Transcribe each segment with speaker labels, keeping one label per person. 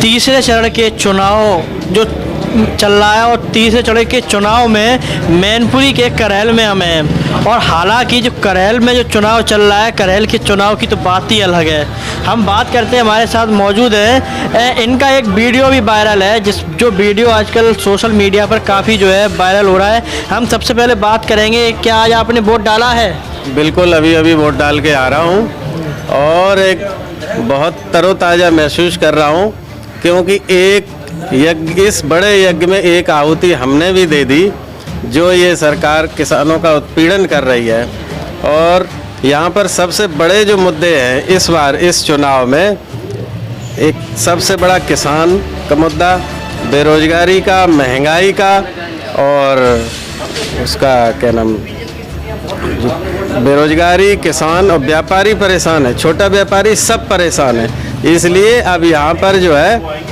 Speaker 1: तीसरे चरण के चुनाव जो चल रहा है और तीसरे चरण के चुनाव में मैनपुरी के करेल में हम हैं। और हालांकि जो करेल में जो चुनाव चल रहा है, करेल के चुनाव की तो बात ही अलग है। हम बात करते हैं, हमारे साथ मौजूद है, इनका एक वीडियो भी वायरल है, जो वीडियो आजकल सोशल मीडिया पर काफ़ी जो है वायरल हो रहा है। हम सबसे पहले बात करेंगे, क्या आज आपने वोट डाला है?
Speaker 2: बिल्कुल, अभी अभी वोट डाल के आ रहा हूँ और एक बहुत तरोताज़ा महसूस कर रहा हूँ, क्योंकि एक यज्ञ, इस बड़े यज्ञ में एक आहुति हमने भी दे दी। जो ये सरकार किसानों का उत्पीड़न कर रही है, और यहाँ पर सबसे बड़े जो मुद्दे हैं इस बार इस चुनाव में, एक सबसे बड़ा किसान का मुद्दा, बेरोजगारी का, महंगाई का, और उसका क्या नाम, बेरोजगारी, किसान और व्यापारी परेशान है, छोटा व्यापारी सब परेशान है। इसलिए अब यहाँ पर जो है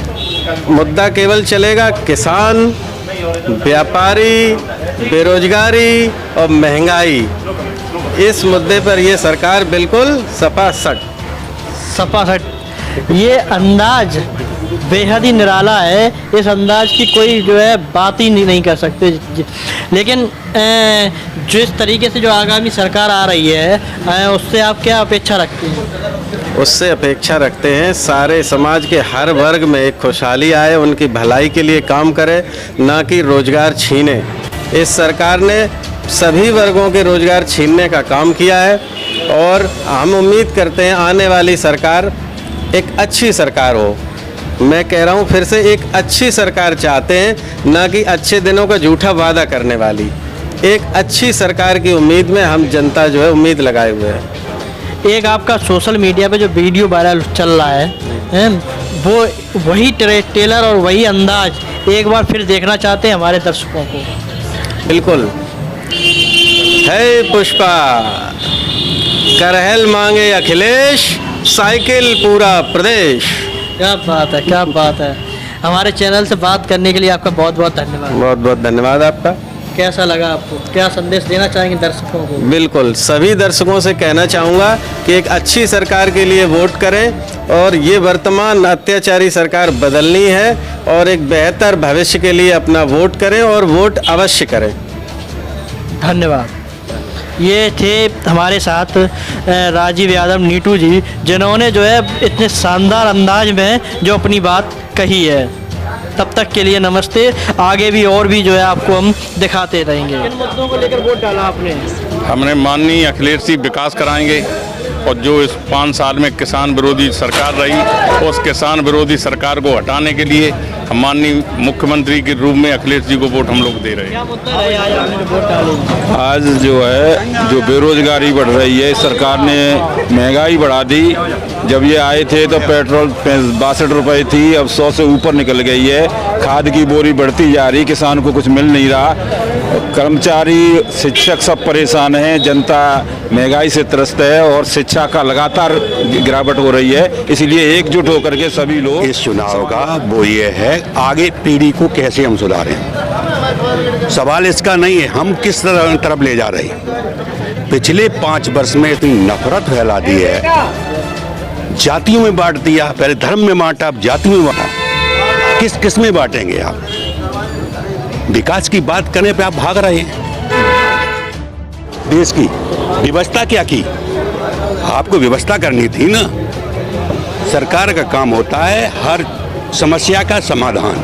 Speaker 2: मुद्दा केवल चलेगा किसान, व्यापारी, बेरोजगारी और महंगाई। इस मुद्दे पर ये सरकार बिल्कुल
Speaker 1: सपासट। ये अंदाज बेहद ही निराला है, इस अंदाज की कोई जो है बात ही नहीं कर सकते। लेकिन जिस तरीके से जो आगामी सरकार आ रही है, उससे आप क्या अपेक्षा रखते हैं?
Speaker 2: उससे अपेक्षा रखते हैं सारे समाज के हर वर्ग में एक खुशहाली आए, उनकी भलाई के लिए काम करे, ना कि रोजगार छीने। इस सरकार ने सभी वर्गों के रोजगार छीनने का काम किया है, और हम उम्मीद करते हैं आने वाली सरकार एक अच्छी सरकार हो। मैं कह रहा हूँ फिर से, एक अच्छी सरकार चाहते हैं, ना कि अच्छे दिनों का झूठा वादा करने वाली। एक अच्छी सरकार की उम्मीद में हम जनता जो है उम्मीद लगाए हुए हैं।
Speaker 1: एक आपका सोशल मीडिया पे जो वीडियो वायरल चल रहा है, वो वही ट्रेलर और वही अंदाज एक बार फिर देखना चाहते हैं हमारे दर्शकों को।
Speaker 2: बिल्कुल। है पुष्पा, करहल मांगे अखिलेश, साइकिल पूरा प्रदेश।
Speaker 1: क्या बात है, क्या बात है। हमारे चैनल से बात करने के लिए आपका बहुत बहुत धन्यवाद।
Speaker 2: बहुत बहुत धन्यवाद आपका।
Speaker 1: कैसा लगा आपको? क्या संदेश देना चाहेंगे दर्शकों को?
Speaker 2: बिल्कुल, सभी दर्शकों से कहना चाहूँगा कि एक अच्छी सरकार के लिए वोट करें, और ये वर्तमान अत्याचारी सरकार बदलनी है, और एक बेहतर भविष्य के लिए अपना वोट करें, और वोट अवश्य करें।
Speaker 1: धन्यवाद। ये थे हमारे साथ राजीव यादव नीटू जी, जिन्होंने जो है इतने शानदार अंदाज में जो अपनी बात कही है। तब तक के लिए नमस्ते। आगे भी और भी जो है आपको हम दिखाते रहेंगे। किन मुद्दों को लेकर वोट डाला आपने?
Speaker 3: हमने माननीय अखिलेश जी विकास कराएंगे, और जो इस 5 साल में किसान विरोधी सरकार रही, उस किसान विरोधी सरकार को हटाने के लिए हम माननीय मुख्यमंत्री के रूप में अखिलेश जी को वोट हम लोग दे रहे हैं।
Speaker 1: क्या मुद्दा है आज आपने जो वोट डाली?
Speaker 4: आज जो है जो बेरोजगारी बढ़ रही है, सरकार ने महंगाई बढ़ा दी। जब ये आए थे तो पेट्रोल 62 रुपये थी, अब 100 से ऊपर निकल गई है। खाद की बोरी बढ़ती जा रही, किसान को कुछ मिल नहीं रहा। कर्मचारी, शिक्षक सब परेशान हैं, जनता महंगाई से त्रस्त है, और शिक्षा का लगातार गिरावट हो रही है। इसलिए एकजुट होकर के सभी लोग,
Speaker 5: इस चुनाव का वो ये है, आगे पीढ़ी को कैसे हम सुधारें। सवाल इसका नहीं है हम किस तरफ ले जा रहे हैं। पिछले 5 वर्ष में इतनी नफरत फैला दी है, जातियों में बांट दिया। पहले धर्म में बांटा, अब जाति में बांटा। किस किस में बांटेंगे आप? विकास की बात करने पे आप भाग रहे हैं। देश की व्यवस्था क्या की? आपको व्यवस्था करनी थी ना। सरकार का काम होता है हर समस्या का समाधान,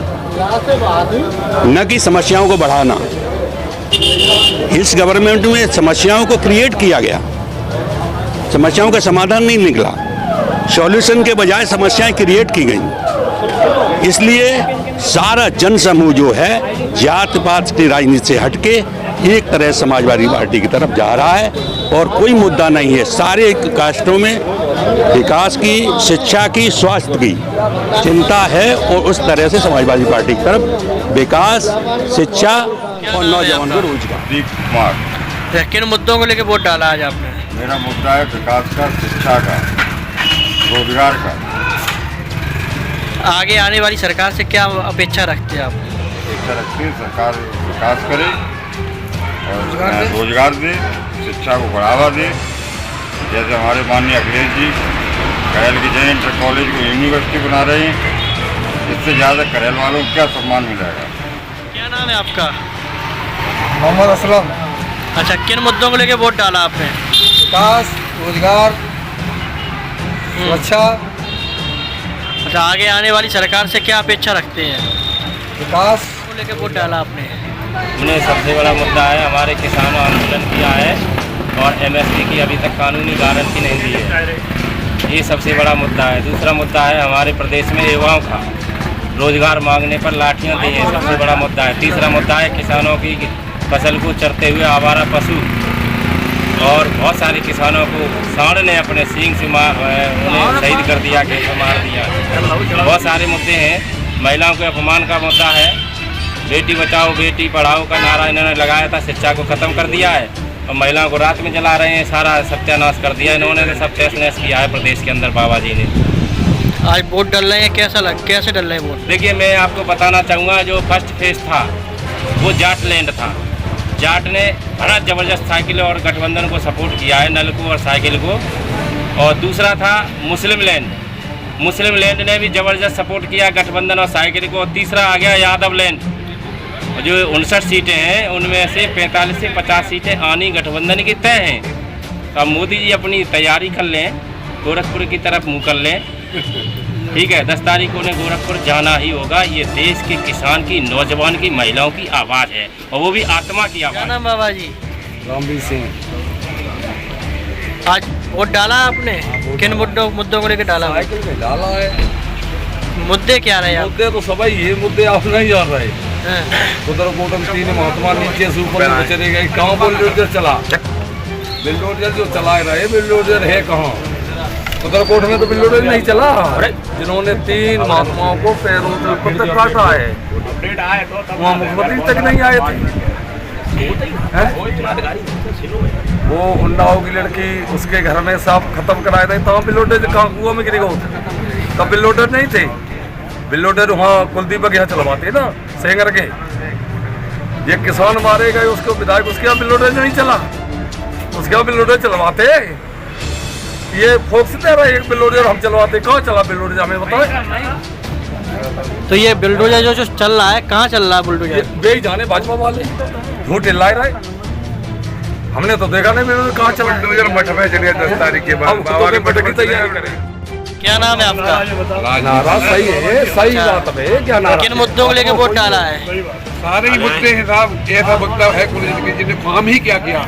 Speaker 5: न कि समस्याओं को बढ़ाना। इस गवर्नमेंट में समस्याओं को क्रिएट किया गया, समस्याओं का समाधान नहीं निकला। सॉल्यूशन के बजाय समस्याएं क्रिएट की गई। इसलिए सारा जन समूह जो है जात पात की राजनीति से हटके एक तरह समाजवादी पार्टी की तरफ जा रहा है, और कोई मुद्दा नहीं है। सारे कास्टों में विकास की, शिक्षा की, स्वास्थ्य की चिंता है, और उस तरह से समाजवादी पार्टी की तरफ विकास, शिक्षा और नौजवान को रोजगार।
Speaker 1: किन मुद्दों को लेकर वोट डाला आज आपने?
Speaker 3: मेरा मुद्दा है विकास का, शिक्षा का, रोजगार का।
Speaker 1: आगे आने वाली सरकार से क्या अपेक्षा रखते हैं आप?
Speaker 3: अपेक्षा रखते हैं सरकार विकास करे और रोजगार दे, शिक्षा को बढ़ावा दे। जैसे हमारे माननीय अखिलेश जी करेल की जैन इंटर कॉलेज को यूनिवर्सिटी बना रहे हैं,
Speaker 4: इससे ज़्यादा करेल वालों को क्या सम्मान मिलेगा।
Speaker 1: क्या नाम है आपका?
Speaker 6: मोहम्मद असलम।
Speaker 1: अच्छा, किन मुद्दों को लेके वोट डाला आपने?
Speaker 6: विकास, रोजगार, सुरक्षा।
Speaker 1: अच्छा, आगे आने वाली सरकार से क्या अपेक्षा रखते हैं?
Speaker 6: विकास
Speaker 1: को लेके वोट डाला आपने?
Speaker 7: हमने सबसे बड़ा मुद्दा है हमारे किसानों आंदोलन किया है और एमएसपी की अभी तक कानूनी गारंटी नहीं दी है, ये सबसे बड़ा मुद्दा है। दूसरा मुद्दा है हमारे प्रदेश में युवाओं का रोजगार मांगने पर लाठियां दी है, सबसे बड़ा मुद्दा है। तीसरा मुद्दा है किसानों की फसल को चरते हुए आवारा पशु और बहुत सारे किसानों को सांड ने अपने सींग से उन्हें शहीद कर दिया, खेत में मार दिया। बहुत सारे मुद्दे हैं। महिलाओं के अपमान का मुद्दा है। बेटी बचाओ बेटी पढ़ाओ का नारा इन्होंने लगाया था, शिक्षा को ख़त्म कर दिया है और महिलाओं को रात में जला रहे हैं, सारा सत्यानाश कर दिया इन्होंने, तो सब तहस नहस किया है प्रदेश के अंदर बाबा जी ने।
Speaker 1: आज वोट डल रहे हैं, कैसे डल रहे हैं वोट?
Speaker 7: देखिए, मैं आपको बताना चाहूँगा, जो फर्स्ट फेज था वो जाट लैंड था। जाट ने बड़ा ज़बरदस्त साइकिल और गठबंधन को सपोर्ट किया है, नल को और साइकिल को। और दूसरा था मुस्लिम लैंड, मुस्लिम लैंड ने भी ज़बरदस्त सपोर्ट किया गठबंधन और साइकिल को। और तीसरा आ गया यादव लैंड, जो 59 सीटें हैं उनमें से 45 से 50 सीटें आनी गठबंधन की तय हैं। तो अब मोदी जी अपनी तैयारी कर लें, गोरखपुर की तरफ मुँह कर लें, ठीक है। 10 तारीख को उन्हें गोरखपुर जाना ही होगा। ये देश के किसान की, नौजवान की, महिलाओं की आवाज़ है और वो भी आत्मा की
Speaker 1: क्या
Speaker 7: आवाज़।
Speaker 1: नाम बाबा जी?
Speaker 6: रामवीर सिंह।
Speaker 1: आज वोट डाला आपने? किन मुद्दों को लेकर डाला?
Speaker 6: साइकिल में डाला है।
Speaker 1: मुद्दे क्या रहे आप?
Speaker 6: मुद्दे तो सभी ये मुद्दे आप नहीं जान रहे।
Speaker 1: हाँ।
Speaker 6: उधर कोटम 3 महात्मा नीचे से ऊपर चले गए। कहाँ बुलडोजर चला? बुलडोजर जो चला रहे, बुलडोजर है कहाँ? उधर कोट में तो बुलडोजर नहीं चला, जिन्होंने 3 महात्माओं को पैरों से ऊपर तक काटा है। वहाँ मुख्यमंत्री तक नहीं आए थे। वो उन्नाव की लड़की, उसके घर में सांप खत्म कराए थे, तब बुलडोजर कहाँ कुआं में गिरेगा? तब बुलडोजर नहीं थे। बुलडोजर वहाँ कुलदीप के यहाँ चलवाते ना, सेंगर के। ये किसान मारे गए, उसको विधायक उसके यहाँ बुलडोजर नहीं चला, उसके यहाँ बुलडोजर चलवाते। ये फोक्स दे रहा है, एक बुलडोजर हम चलवाते। कहाँ चला बुलडोजर हमें बताए?
Speaker 1: तो ये बुलडोजर जो चल रहा है, कहाँ चल रहा है बुलडोजर?
Speaker 6: बेच जाने भाजपा वाले झूठ ला रहे। हमने तो देखा नहीं बुलडोजर कहाँ चला। बुलडोजर मठ में चलिए 10 तारीख के बाद बाबा के मठ की तैयारी करें।
Speaker 1: क्या नाम है आपका?
Speaker 6: नारा सही है, सही बात है। क्या नारा?
Speaker 1: किन मुद्दों को लेकर वोट डाला है?
Speaker 8: सारे ही मुद्दे हैं साहब। ऐसा मतलब है जिन्हें काम ही क्या किया,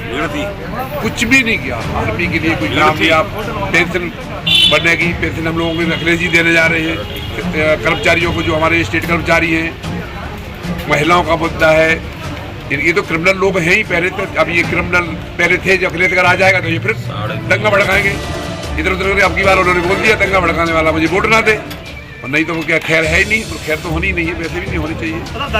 Speaker 8: कुछ भी नहीं किया। आदमी के लिए कोई काम किया, पेंशन बढ़ेगी, पेंशन हम लोगों को अखिलेश जी देने जा रहे हैं। कर्मचारियों को, जो हमारे स्टेट कर्मचारी हैं, महिलाओं का मुद्दा है। ये तो क्रिमिनल लोग हैं ही पहले, तो अब ये क्रिमिनल पहले थे, जब अखिलेश अगर आ जाएगा तो ये फिर दंगा भड़काएंगे इधर उधर। अब की बार उन्होंने बोल दिया दंगा भड़काने वाला मुझे वोट ना दे, और नहीं तो वो क्या खैर है ही नहीं, तो खैर तो होनी नहीं है, वैसे भी नहीं होनी चाहिए।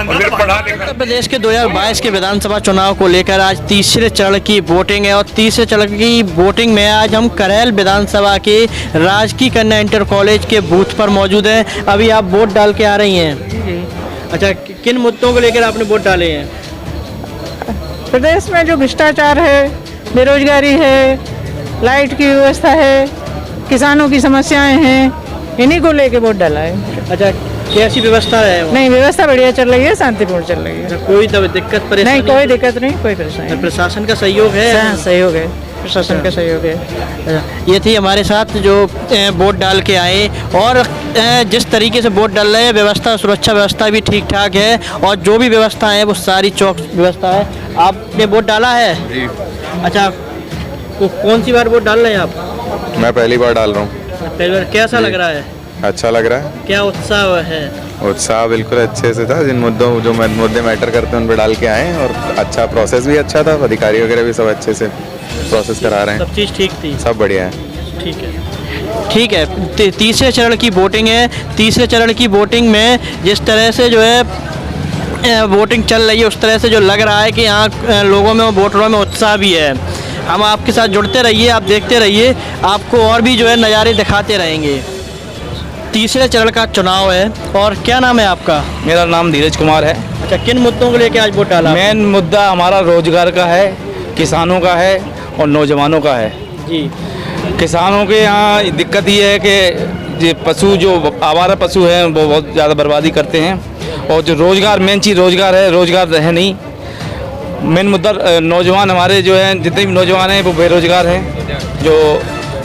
Speaker 8: और फिर पढ़ा लिखा।
Speaker 1: उत्तर प्रदेश के 2022 के विधानसभा चुनाव को लेकर आज तीसरे चरण की वोटिंग है और तीसरे चरण की वोटिंग में आज हम करेल विधानसभा के राजकीय कन्या इंटर कॉलेज के बूथ पर मौजूद हैं। अभी आप वोट डाल के आ रही हैं। अच्छा, किन मुद्दों को लेकर आपने वोट डाले हैं?
Speaker 9: प्रदेश में जो भ्रष्टाचार है, बेरोजगारी है, लाइट की व्यवस्था है, किसानों की समस्याएं हैं, इन्हीं को लेके वोट डाला है।
Speaker 1: अच्छा, कैसी व्यवस्था है?
Speaker 9: नहीं, व्यवस्था बढ़िया चल रही है, शांतिपूर्ण चल रही है।
Speaker 1: कोई दिक्कत परेशानी?
Speaker 9: नहीं, कोई दिक्कत नहीं, कोई परेशानी।
Speaker 1: प्रशासन का सहयोग है?
Speaker 9: सहयोग है, प्रशासन का सहयोग है।
Speaker 1: अच्छा, ये थी हमारे साथ जो वोट डाल के आए और जिस तरीके से वोट डाल रहे हैं, व्यवस्था, सुरक्षा व्यवस्था भी ठीक ठाक है और जो भी व्यवस्था है वो सारी चौक व्यवस्था है। आपने वोट डाला है?
Speaker 10: जी।
Speaker 1: अच्छा, तो कौन सी बार वोट डाल रहे हैं आप?
Speaker 10: मैं पहली बार डाल रहा हूँ।
Speaker 1: पहली बार। कैसा लग रहा है?
Speaker 10: अच्छा लग रहा है।
Speaker 1: क्या उत्साह है?
Speaker 10: उत्साह बिल्कुल अच्छे से था। जिन मुद्दों जो मुद्दे मैटर करते हैं उन पर डाल के आए और अच्छा प्रोसेस भी अच्छा था। अधिकारी वगैरह भी सब अच्छे से प्रोसेस करा रहे हैं।
Speaker 1: सब चीज़ ठीक थी?
Speaker 10: सब बढ़िया है।
Speaker 1: ठीक है, ठीक है। तीसरे चरण की वोटिंग है। तीसरे चरण की वोटिंग में जिस तरह से जो है वोटिंग चल रही है, उस तरह से जो लग रहा है कि यहाँ लोगों में, वोटरों में उत्साह भी है। हम आपके साथ जुड़ते रहिए, आप देखते रहिए, आपको और भी जो है नज़ारे दिखाते रहेंगे। तीसरे चरण का चुनाव है। और क्या नाम है आपका?
Speaker 11: मेरा नाम धीरज कुमार है।
Speaker 1: अच्छा, किन मुद्दों को लेकर आज वोट डाला?
Speaker 11: मेन मुद्दा हमारा रोजगार का है, किसानों का है और नौजवानों का है।
Speaker 1: जी।
Speaker 11: किसानों के यहाँ दिक्कत ये है कि ये पशु जो आवारा पशु हैं वो बहुत ज़्यादा बर्बादी करते हैं। और जो रोज़गार, मेन चीज़ रोज़गार है, रोज़गार है नहीं। मेन मुद्दा नौजवान हमारे जो हैं, जितने भी नौजवान हैं वो बेरोज़गार हैं जो।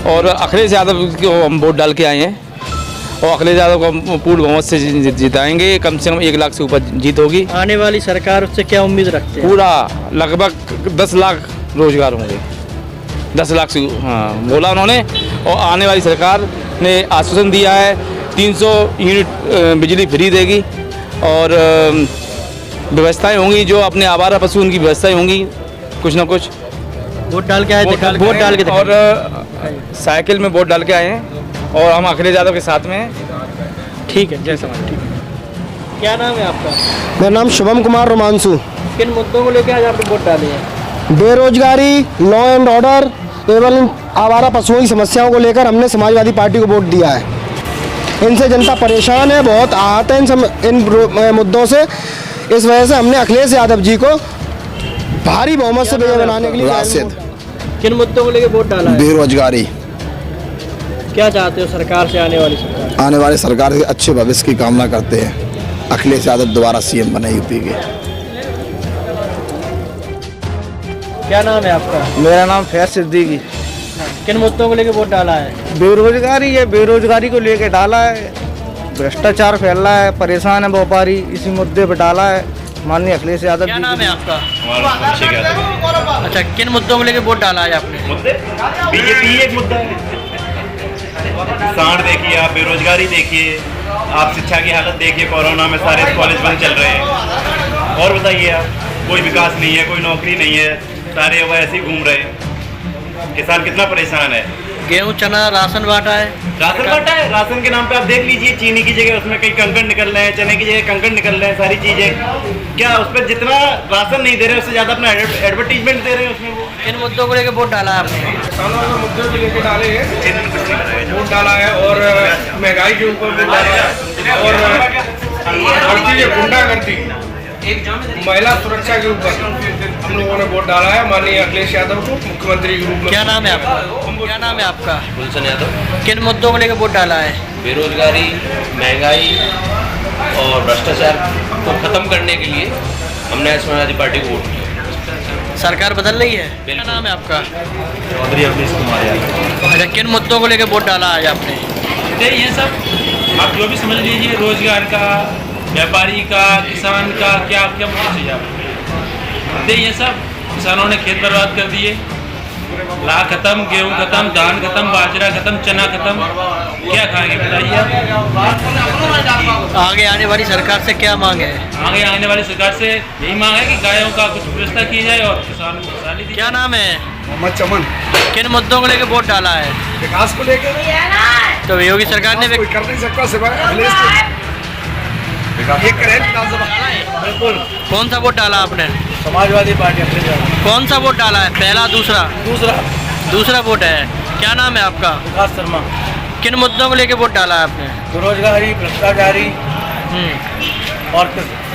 Speaker 11: और अखिलेश यादव को हम वोट डाल के आए हैं और अखिलेश यादव को हम पूर्ण बहुमत से जिताएंगे। कम से कम 1 लाख से ऊपर जीत होगी।
Speaker 1: आने वाली सरकार उससे क्या उम्मीद रखते हैं?
Speaker 11: पूरा लगभग 10 लाख रोज़गार होंगे। 10 लाख से, हाँ बोला उन्होंने। और आने वाली सरकार ने आश्वासन दिया है 300 यूनिट बिजली फ्री देगी और व्यवस्थाएं होंगी जो अपने आवारा पशु, उनकी व्यवस्थाएं होंगी कुछ ना कुछ।
Speaker 1: वोट डाल के आए, वोट डाल के
Speaker 11: और साइकिल में वोट डाल के आए हैं और हम अखिलेश यादव के साथ में हैं।
Speaker 1: ठीक है, जय समाज। ठीक है, क्या नाम है आपका?
Speaker 12: मेरा नाम शुभम कुमार रोमांसु।
Speaker 1: किन मुद्दों को लेकर आज आपने वोट डाले हैं?
Speaker 12: बेरोजगारी, लॉ एंड ऑर्डर एवं आवारा पशुओं की समस्याओं को लेकर हमने समाजवादी पार्टी को वोट दिया है। इनसे जनता परेशान है, बहुत आहत है इन मुद्दों से। इस वजह से हमने अखिलेश यादव जी को भारी बहुमत से विजय बनाने के लिए
Speaker 13: राशिद।
Speaker 1: किन मुद्दों को लेकर वोट डाला है?
Speaker 13: बेरोजगारी।
Speaker 1: क्या चाहते हो सरकार से, आने वाली सरकार?
Speaker 13: आने वाली सरकार के अच्छे भविष्य की कामना करते हैं। अखिलेश यादव दोबारा सीएम बने यूपी के।
Speaker 1: क्या नाम है आपका?
Speaker 11: मेरा नाम फैज सिद्दीकी।
Speaker 1: किन मुद्दों को लेकर वोट डाला है?
Speaker 11: बेरोजगारी है, बेरोजगारी को लेकर डाला है। भ्रष्टाचार फैल रहा है, परेशान है व्यापारी, इसी मुद्दे पर डाला है माननीय अखिलेश यादव।
Speaker 1: क्या नाम है आपका? अच्छा, किन मुद्दों को लेकर वोट डाला है आपने?
Speaker 14: बीजेपी एक मुद्दा है। किसान देखिए, आप बेरोजगारी देखिए, आप शिक्षा की हालत देखिए, कोरोना में सारे कॉलेज बंद चल रहे हैं। और बताइए आप, कोई विकास नहीं है, कोई नौकरी नहीं है, सारे वो ऐसे ही घूम रहे हैं। किसान कितना परेशान है।
Speaker 1: गेहूं, चना, राशन बांटा है।
Speaker 14: राशन बांटा है, राशन के नाम पे आप देख लीजिए, चीनी की जगह उसमें कई कंकड़ निकल रहे हैं, चने की जगह कंकड़ निकल रहे हैं, सारी चीजें। क्या उस पर जितना राशन नहीं दे रहे उससे ज्यादा अपना एडवर्टीजमेंट दे रहे हैं उसमें वो।
Speaker 1: इन मुद्दों को लेकर वोट डाला है आपने?
Speaker 8: किसानों के मुद्दों को लेकर डाले हैं, वोट डाला है। और महंगाई के ऊपर वोट डाला है। और गुंडागर्दी, महिला सुरक्षा के ऊपर हम लोगों ने वोट डाला है माननीय अखिलेश यादव को मुख्यमंत्री के रूप में।
Speaker 1: क्या नाम है आपका? क्या नाम है आपका?
Speaker 7: गुलशन यादव।
Speaker 1: किन मुद्दों को लेकर वोट डाला है?
Speaker 7: बेरोजगारी, महंगाई और भ्रष्टाचार को खत्म करने के लिए हमने समाजवादी पार्टी को वोट किया।
Speaker 1: सरकार बदल रही है। क्या नाम है आपका?
Speaker 14: चौधरी अवनीश कुमार यादव।
Speaker 1: अच्छा, किन मुद्दों को लेकर वोट डाला है आपने?
Speaker 14: ये सब आप जो भी समझ लीजिए, रोजगार का, व्यापारी का, किसान का, क्या क्या मुद्दा चाहिए आपको। ये सब किसानों ने खेत बर्बाद कर दिए, लाख खत्म, गेहूं खत्म, धान खत्म, बाजरा खत्म, चना खत्म, क्या खाएंगे बताइए आप।
Speaker 1: आगे आने वाली सरकार से क्या मांग है?
Speaker 14: आगे आने वाली सरकार से यही मांग है कि गायों का कुछ व्यवस्था की जाए और किसानों को खुशहाली दी।
Speaker 1: क्या नाम है?
Speaker 8: मोहम्मद चमन।
Speaker 1: किन मुद्दों को लेकर वोट डाला है?
Speaker 8: विकास को लेकर।
Speaker 1: तो योगी सरकार ने
Speaker 8: कोई कर नहीं सकता सिवाय अखिलेश के। ये करें
Speaker 1: बिल्कुल। कौन सा वोट डाला आपने?
Speaker 11: समाजवादी पार्टी अखिलेश यादव।
Speaker 1: कौन सा वोट डाला है? पहला, दूसरा? दूसरा वोट है। क्या नाम है आपका?
Speaker 11: विकास शर्मा।
Speaker 1: किन मुद्दों को लेकर वोट डाला है आपने?
Speaker 11: बेरोजगारी, भ्रष्टाचारी और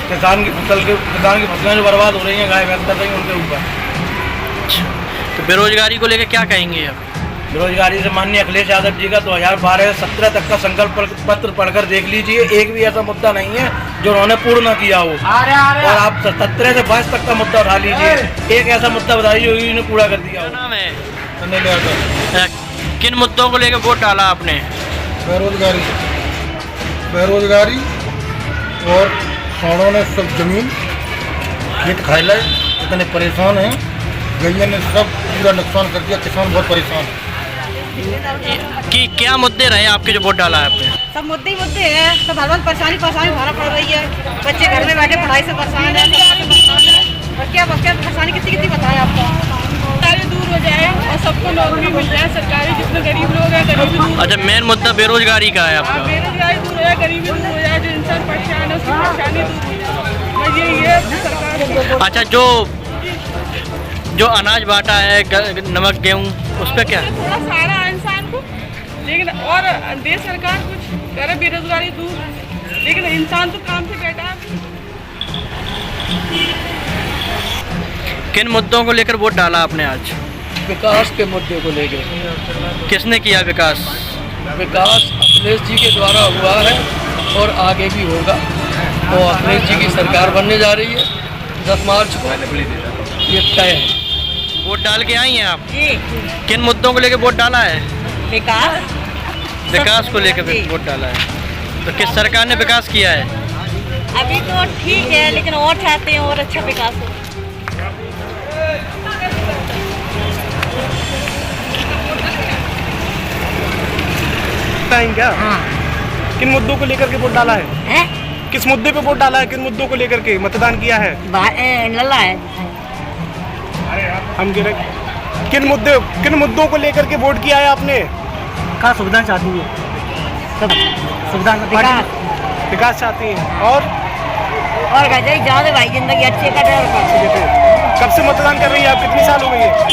Speaker 11: किसान की फसलें जो बर्बाद हो रही हैं, गाय भैंस कर रही हैं, उनके ऊपर।
Speaker 1: तो बेरोजगारी को लेकर क्या कहेंगे आप?
Speaker 11: बेरोजगारी से माननीय अखिलेश यादव जी का 2012-17 तक का संकल्प पत्र पढ़कर देख लीजिए, एक भी ऐसा मुद्दा नहीं है जो उन्होंने पूर्ण न किया हो। और आप 17 से 22 तक का मुद्दा उठा लीजिए, एक ऐसा मुद्दा बताइए जो उन्होंने पूरा कर दिया हो।
Speaker 1: नाम है? किन मुद्दों को लेकर वोट डाला आपने?
Speaker 12: बेरोजगारी और किसानों ने सब जमीन खेत खाई लाए, इतने परेशान हैं, गैया ने सब पूरा नुकसान कर दिया, किसान बहुत परेशान है।
Speaker 1: कि क्या मुद्दे रहे आपके जो वोट डाला है आपने?
Speaker 9: सब मुद्दे हैं, सब हर वक्त परेशानी भारा पड़ रही है। बच्चे घर में बैठे पढ़ाई से परेशान है, और क्या परेशानी कितनी बताएं आपको।
Speaker 15: सारे दूर हो जाए और सबको नौकरी मिल जाए सरकारी, जितने गरीब लोग हैं गरीबी दूर।
Speaker 1: अच्छा, मेन मुद्दा बेरोजगारी का है आपका?
Speaker 15: बेरोजगारी दूर हो जाए, गरीबी दूर हो जाए, जो इंसान परेशान है उसकी परेशानी दूर हो जाए, यही है सरकार।
Speaker 1: अच्छा, जो अनाज बांटा है, नमक, गेहूँ, उस पर क्या?
Speaker 15: थोड़ा सहारा है इंसान को, लेकिन और देश सरकार कुछ करे बेरोजगारी दूर, लेकिन इंसान तो काम से बैठा है।
Speaker 1: किन मुद्दों को लेकर वोट डाला आपने आज?
Speaker 11: विकास के मुद्दे को लेकर।
Speaker 1: किसने किया विकास?
Speaker 11: विकास
Speaker 16: अखिलेश जी के द्वारा हुआ है और आगे भी होगा। तो अखिलेश जी की सरकार बनने जा रही है 10 मार्च को, ये तय है।
Speaker 1: वोट डाल के आई हैं आप?
Speaker 15: जी।
Speaker 1: किन मुद्दों को लेकर वोट डाला है?
Speaker 15: विकास।
Speaker 1: विकास को लेकर वोट डाला है। तो किस सरकार ने विकास किया है?
Speaker 15: अभी तो ठीक है, लेकिन और चाहते हैं और अच्छा विकास हो।
Speaker 17: क्या? किन मुद्दों को लेकर के वोट डाला है? किस मुद्दे पे वोट डाला है? किन मुद्दों को लेकर के मतदान किया है?
Speaker 15: लल्ला है।
Speaker 17: हम गिरे किन मुद्दों को लेकर के वोट किया है आपने?
Speaker 1: क्या सुविधा चाहती है? सुविधा
Speaker 17: विकास चाहती हैं। और
Speaker 15: जाओ भाई, जिंदगी अच्छी कटे।
Speaker 17: कब से मतदान कर रही है आप? कितनी साल हो गई है?